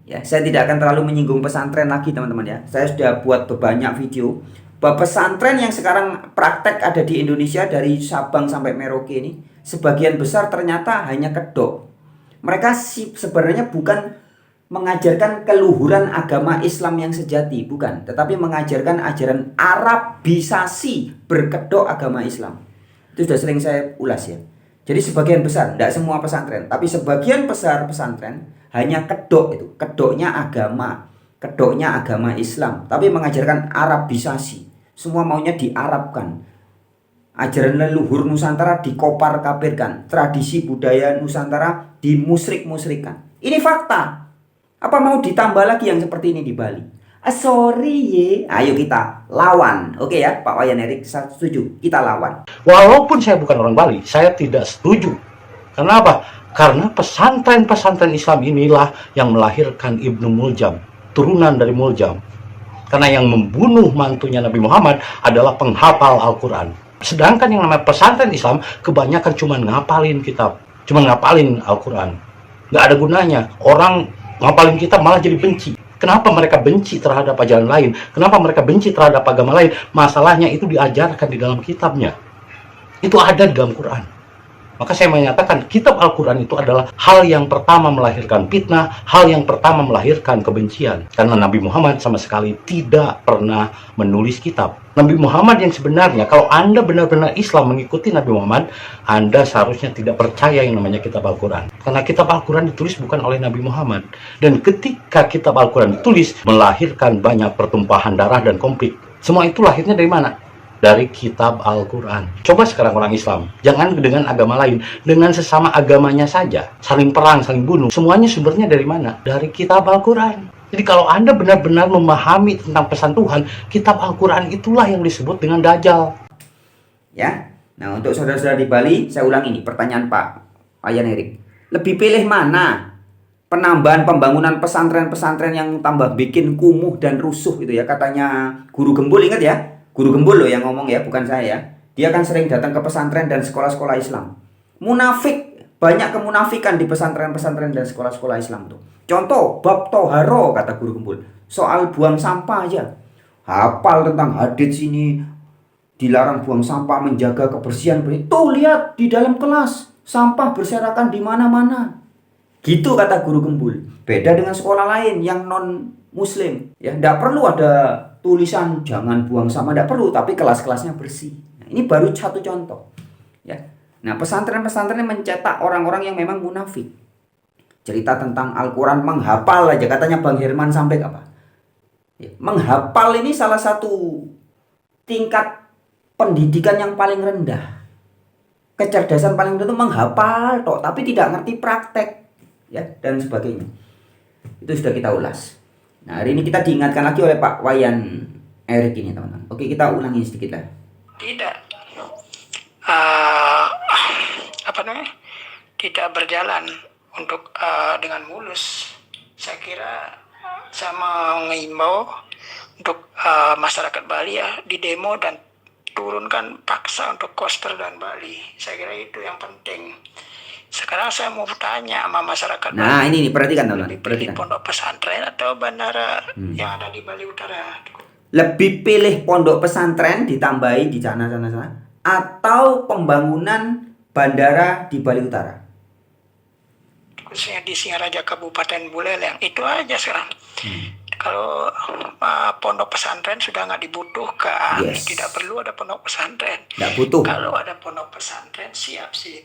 ya. Saya tidak akan terlalu menyinggung pesantren lagi teman-teman ya. Saya sudah buat banyak video bahwa pesantren yang sekarang praktek ada di Indonesia dari Sabang sampai Merauke ini sebagian besar ternyata hanya kedok. Mereka sebenarnya bukan mengajarkan keluhuran agama Islam yang sejati, bukan, tetapi mengajarkan ajaran Arabisasi berkedok agama Islam. Itu sudah sering saya ulas ya. Jadi sebagian besar, tidak semua pesantren, tapi sebagian besar pesantren hanya kedok, itu kedoknya agama Islam, tapi mengajarkan Arabisasi. Semua maunya diarabkan. Ajaran leluhur Nusantara dikopar-kapirkan. Tradisi budaya Nusantara dimusrik-musrikan. Ini fakta. Apa mau ditambah lagi yang seperti ini di Bali? Sorry ye. Ayo kita lawan. Oke ya Pak Wayan Erik, saya setuju. Kita lawan. Walaupun saya bukan orang Bali, saya tidak setuju. Kenapa? Karena pesantren-pesantren Islam inilah yang melahirkan Ibnu Muljam, turunan dari Muljam. Karena yang membunuh mantunya Nabi Muhammad adalah penghafal Al-Quran. Sedangkan yang namanya pesantren Islam kebanyakan cuma ngapalin kitab, cuma ngapalin Al-Quran. Nggak ada gunanya. Orang ngapalin kitab malah jadi benci. Kenapa mereka benci terhadap ajaran lain? Kenapa mereka benci terhadap agama lain? Masalahnya itu diajarkan di dalam kitabnya. Itu ada di dalam Quran. Maka saya menyatakan kitab Al-Quran itu adalah hal yang pertama melahirkan fitnah, hal yang pertama melahirkan kebencian. Karena Nabi Muhammad sama sekali tidak pernah menulis kitab. Nabi Muhammad yang sebenarnya, kalau Anda benar-benar Islam mengikuti Nabi Muhammad, Anda seharusnya tidak percaya yang namanya kitab Al-Quran. Karena kitab Al-Quran ditulis bukan oleh Nabi Muhammad. Dan ketika kitab Al-Quran ditulis, melahirkan banyak pertumpahan darah dan konflik. Semua itu lahirnya dari mana? Dari kitab Al-Quran. Coba sekarang orang Islam, jangan dengan agama lain, dengan sesama agamanya saja, saling perang, saling bunuh, semuanya sumbernya dari mana? Dari kitab Al-Quran. Jadi kalau Anda benar-benar memahami tentang pesan Tuhan, kitab Al-Quran itulah yang disebut dengan Dajjal. Ya, nah untuk saudara-saudara di Bali, saya ulang ini pertanyaan Pak Wayan Erik. Lebih pilih mana? Penambahan pembangunan pesantren-pesantren yang tambah bikin kumuh dan rusuh itu ya, katanya Guru Gembul, ingat ya? Guru Gembul loh yang ngomong ya, bukan saya. Dia kan sering datang ke pesantren dan sekolah-sekolah Islam. Munafik, banyak kemunafikan di pesantren-pesantren dan sekolah-sekolah Islam tuh. Contoh, bab toharo kata Guru Gembul. Soal buang sampah aja. Hafal tentang hadits ini. Dilarang buang sampah, menjaga kebersihan. Tuh lihat di dalam kelas, sampah berserakan di mana-mana. Gitu kata Guru Gembul. Beda dengan sekolah lain yang non Muslim. Ya, tidak perlu ada tulisan jangan buang sampah, tidak perlu, tapi kelas-kelasnya bersih. Nah, ini baru satu contoh. Ya. Nah, pesantren-pesantren mencetak orang-orang yang memang munafik. Cerita tentang Al-Quran menghafal aja, katanya Bang Herman sampai apa? Ya, menghafal ini salah satu tingkat pendidikan yang paling rendah. Kecerdasan paling rendah itu menghafal toh, tapi tidak ngerti praktek, ya, dan sebagainya. Itu sudah kita ulas. Nah, hari ini kita diingatkan lagi oleh Pak Wayan Erik ini, teman-teman. Oke, kita ulangi sedikit lah. Tidak tidak berjalan untuk dengan mulus. Saya kira saya mengimbau untuk masyarakat Bali ya di demo dan turunkan paksa untuk Koster dan Bali. Saya kira itu yang penting. Sekarang saya mau bertanya sama masyarakat. Nah, ini perhatikan teman-teman, perhatikan. Pondok pesantren atau bandara yang ada di Bali Utara? Lebih pilih pondok pesantren ditambahi di sana atau pembangunan bandara di Bali Utara? khususnya di Singaraja Kabupaten Buleleng. Itu aja sekarang. Kalau pondok pesantren sudah nggak dibutuhkan, Yes. tidak perlu ada pondok pesantren. Nggak butuh. Kalau ada pondok pesantren siap sih.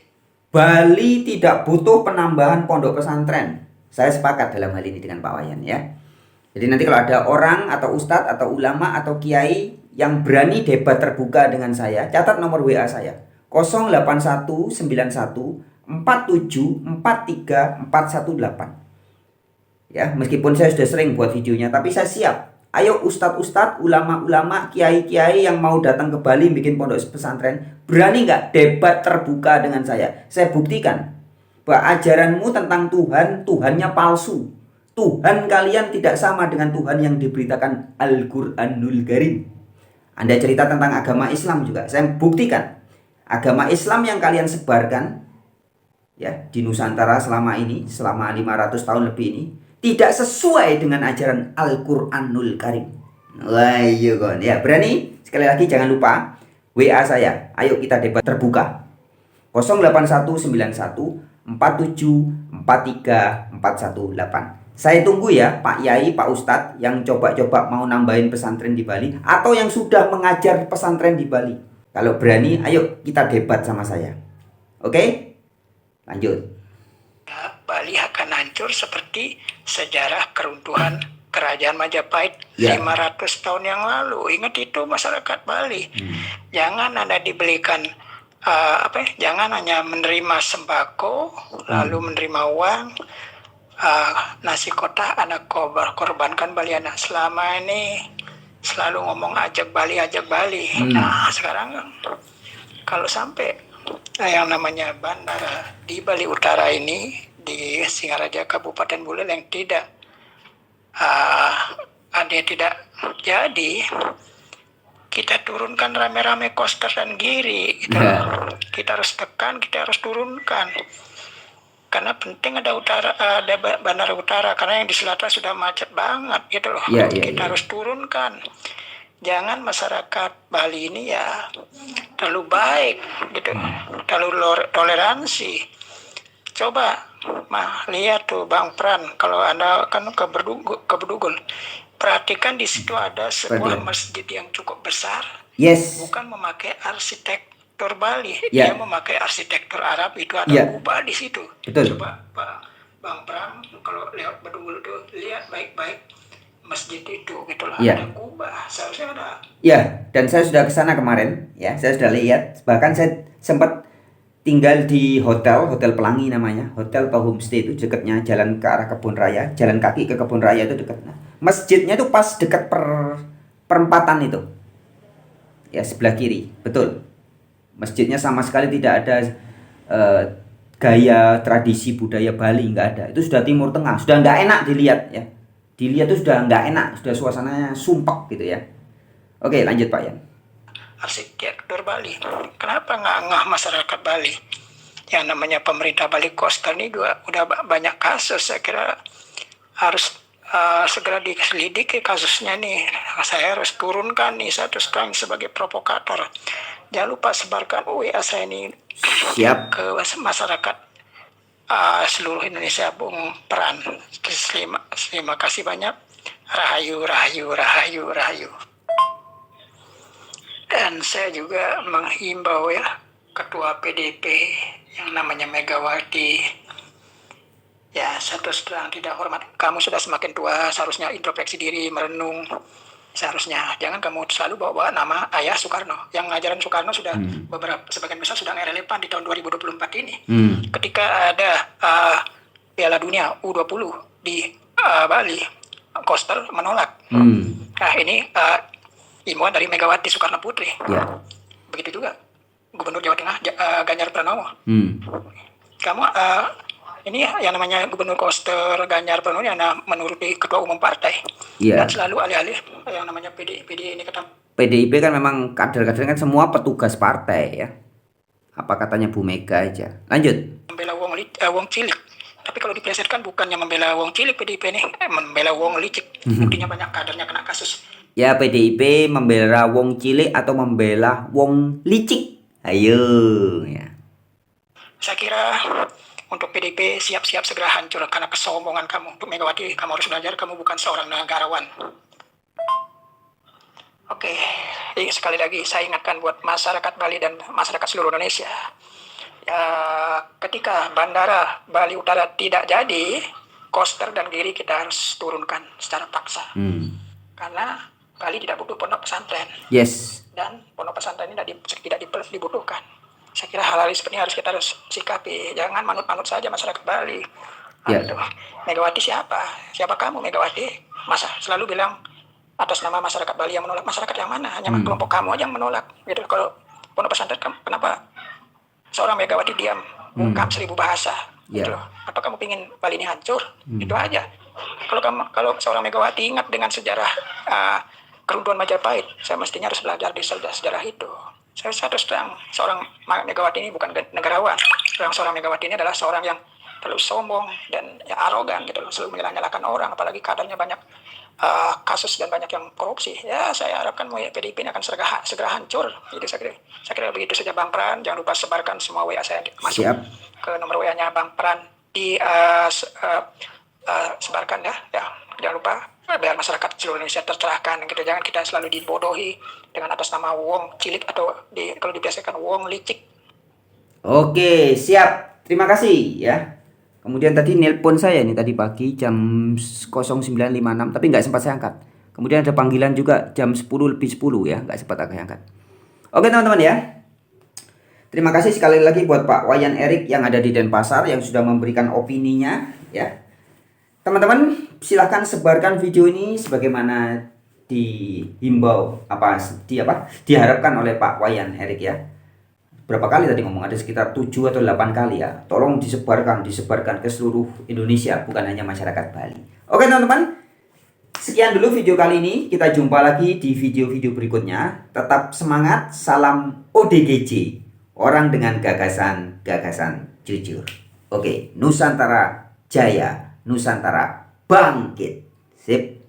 Bali tidak butuh penambahan pondok pesantren. Saya sepakat dalam hal ini dengan Pak Wayan ya. Jadi nanti kalau ada orang atau ustadz atau ulama atau kiai yang berani debat terbuka dengan saya, catat nomor WA saya 08191 47 43 418. Ya, meskipun saya sudah sering buat videonya, tapi saya siap. Ayo ustadz-ustadz, ulama-ulama, kiai-kiai yang mau datang ke Bali bikin pondok pesantren, berani nggak debat terbuka dengan saya? Saya buktikan bahwa ajaranmu tentang Tuhan, Tuhannya palsu. Tuhan kalian tidak sama dengan Tuhan yang diberitakan Al-Quranul Karim. Anda cerita tentang agama Islam juga, saya buktikan. Agama Islam yang kalian sebarkan ya di Nusantara selama ini, selama 500 tahun lebih ini, tidak sesuai dengan ajaran Al-Quranul Karim. Wah iya kon. Ya berani? Sekali lagi jangan lupa WA saya. Ayo kita debat terbuka. 08191 47 43 418. Saya tunggu ya Pak Yai, Pak Ustadz yang coba-coba mau nambahin pesantren di Bali atau yang sudah mengajar pesantren di Bali. Kalau berani, ayo kita debat sama saya. Oke? Lanjut. Bali akan hancur seperti sejarah keruntuhan Kerajaan Majapahit Ya. 500 tahun yang lalu. Ingat itu masyarakat Bali. Jangan Anda dibelikan jangan hanya menerima sembako lalu menerima uang, nasi kotak Anda korbankan Bali Anda. Selama ini selalu ngomong ajak Bali. Nah, sekarang kalau sampai yang namanya bandara di Bali Utara ini di Singaraja Kabupaten Buleleng tidak jadi, kita turunkan rame-rame koster dan giri gitu. Kita harus tekan, kita harus turunkan karena penting ada bandara utara, karena yang di selatan sudah macet banget gitu loh. Kita harus turunkan. Jangan masyarakat Bali ini ya terlalu baik gitu, terlalu toleransi. Coba lihat tuh Bang Pran, kalau Anda kan ke Bedugul, perhatikan di situ ada sebuah masjid yang cukup besar. Yes. Bukan memakai arsitektur Bali, Ya. dia memakai arsitektur Arab. Itu ada Ya. kubah di situ. Betul. Coba Bang Pran kalau lewat Bedugul tuh lihat baik-baik masjid itu gitu lah. Ya. Ada kubah, seharusnya ada. Ya, dan saya sudah ke sana kemarin ya, saya sudah lihat, bahkan saya sempat tinggal di hotel Pelangi namanya, hotel atau homestay itu dekatnya jalan ke arah Kebun Raya, jalan kaki ke Kebun Raya itu dekat. Nah, masjidnya itu pas dekat perempatan itu. Ya, sebelah kiri, betul. Masjidnya sama sekali tidak ada gaya tradisi budaya Bali, nggak ada. Itu sudah Timur Tengah, sudah nggak enak dilihat ya. Dilihat itu sudah nggak enak, sudah suasananya sumpek gitu ya. Oke, lanjut Pak Yan. Arsitektur Bali. Kenapa nggak ngeh masyarakat Bali? Yang namanya pemerintah Bali Coastal ini juga udah banyak kasus. Saya kira harus segera diselidiki kasusnya nih. Saya harus turunkan nih satu strang sebagai provokator. Jangan lupa sebarkan WA saya ini Siap. ke masyarakat seluruh Indonesia. Bung Pran. Terima kasih banyak. Rahayu. Dan saya juga menghimbau ya Ketua PDP yang namanya Megawati, ya satu terang tidak hormat. Kamu sudah semakin tua, seharusnya introspeksi diri, merenung. Seharusnya jangan kamu selalu bawa nama ayah Soekarno. Yang ngajaran Soekarno sudah sebagian besar sudah nggak relevan di tahun 2024 ini. Ketika ada Piala Dunia U20 di Bali, Koster menolak. Nah ini imbauan dari Megawati Soekarno Putri. Ya. Begitu juga Gubernur Jawa Tengah Ganjar Pranowo. Kamu ini yang namanya Gubernur Koster Ganjar Pranowo yang menuruti Ketua Umum Partai. Ya. Dan selalu alih-alih yang namanya PD ini kata. PDIP kan memang kader-kader kan semua petugas partai ya. Apa katanya Bu Mega aja. Lanjut. Membela wong cilik. Tapi kalau diplesetkan bukannya membela wong cilik PDIP ini, membela wong licik. Buktinya banyak kadernya kena kasus. Ya, PDIP membela wong cilik atau membela wong licik? Ayo ya. Saya kira Untuk PDIP siap-siap segera hancur karena kesombongan kamu. Untuk Megawati, kamu harus belajar, kamu bukan seorang negarawan. Oke, sekali lagi saya ingatkan buat masyarakat Bali dan masyarakat seluruh Indonesia. Ya, ketika bandara Bali Utara tidak jadi, Koster dan Giri kita harus turunkan secara paksa. Karena Bali tidak butuh pondok pesantren. Yes. Dan pondok pesantren ini tidak dibutuhkan. Saya kira hal-hal seperti ini kita harus sikapi. Jangan manut-manut saja masyarakat Bali. Ya. Aduh, Megawati siapa? Siapa kamu Megawati? Masa selalu bilang atas nama masyarakat Bali yang menolak. Masyarakat yang mana? Hanya kelompok kamu aja yang menolak. Gitu. Kalau pondok pesantren, kenapa seorang Megawati diam? Bungkam 1000 bahasa. Ya. Gitu. Apa kamu ingin Bali ini hancur? Itu aja. Kalau seorang Megawati ingat dengan sejarah keruntuhan Majapahit, saya mestinya harus belajar di sejarah itu. Saya terus terang, seorang Megawati ini bukan negarawan. Seorang Megawati ini adalah seorang yang terlalu sombong dan ya, arogan gitu loh, selalu menyalahkan orang, apalagi kadarnya banyak kasus dan banyak yang korupsi. Ya saya harapkan PDIP ini akan segera hancur. Jadi saya kira begitu saja Bang Pran. Jangan lupa sebarkan semua WA saya masuk ke nomor WA-nya Bang Pran di sebarkan ya. Jangan lupa biar masyarakat seluruh Indonesia tercerahkan gitu. Jangan kita selalu dibodohi dengan atas nama Wong Cilik atau kalau dibiasakan Wong Licik. Oke, siap. Terima kasih ya. Kemudian tadi nelpon saya nih tadi pagi jam 09.56 tapi nggak sempat saya angkat. Kemudian ada panggilan juga jam 10:10 ya, nggak sempat saya angkat. Oke teman-teman ya. Terima kasih sekali lagi buat Pak Wayan Erik yang ada di Denpasar yang sudah memberikan opininya ya. Teman-teman silahkan sebarkan video ini sebagaimana dihimbau diharapkan oleh Pak Wayan Erik ya. Berapa kali tadi ngomong, ada sekitar 7 atau 8 kali ya. Tolong disebarkan ke seluruh Indonesia, bukan hanya masyarakat Bali. Oke teman-teman, sekian dulu video kali ini. Kita jumpa lagi di video-video berikutnya. Tetap semangat, salam ODGJ, orang dengan gagasan jujur. Oke, Nusantara Jaya, Nusantara bangkit. Sip.